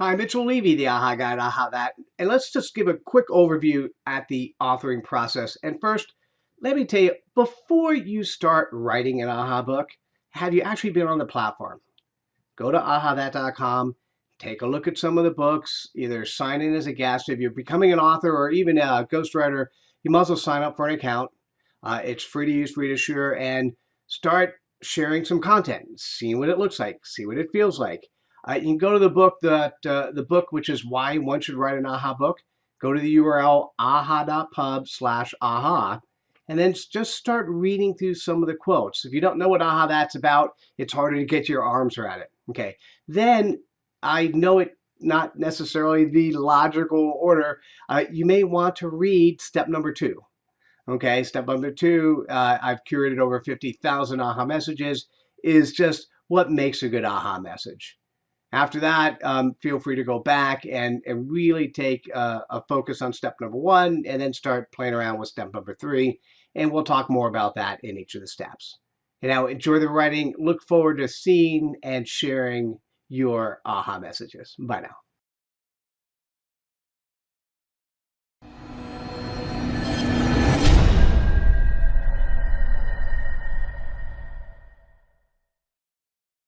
Hi, Mitchell Levy, the AHA guy at AHAthat, and let's just give a quick overview at the authoring process. And first, let me tell you, before you start writing an AHA book, have you actually been on the platform? Go to AHAthat.com, take a look at some of the books, either sign in as a guest. If you're becoming an author or even a ghostwriter, you must as well sign up for an account. It's free to use, free to share, and start sharing some content, seeing what it looks like, see what it feels like. You can go to the book, which is Why One Should Write an AHA Book. Go to the URL aha.pub/aha, and then just start reading through some of the quotes. If you don't know what AHAthat's about, it's harder to get your arms around it. Okay, then I know it not necessarily the logical order. You may want to read step number 2. Okay, step number 2, I've curated over 50,000 AHA messages, is just what makes a good AHA message. After that, feel free to go back and really take a focus on step number 1 and then start playing around with step number 3. And we'll talk more about that in each of the steps. And now enjoy the writing. Look forward to seeing and sharing your AHA messages. Bye now.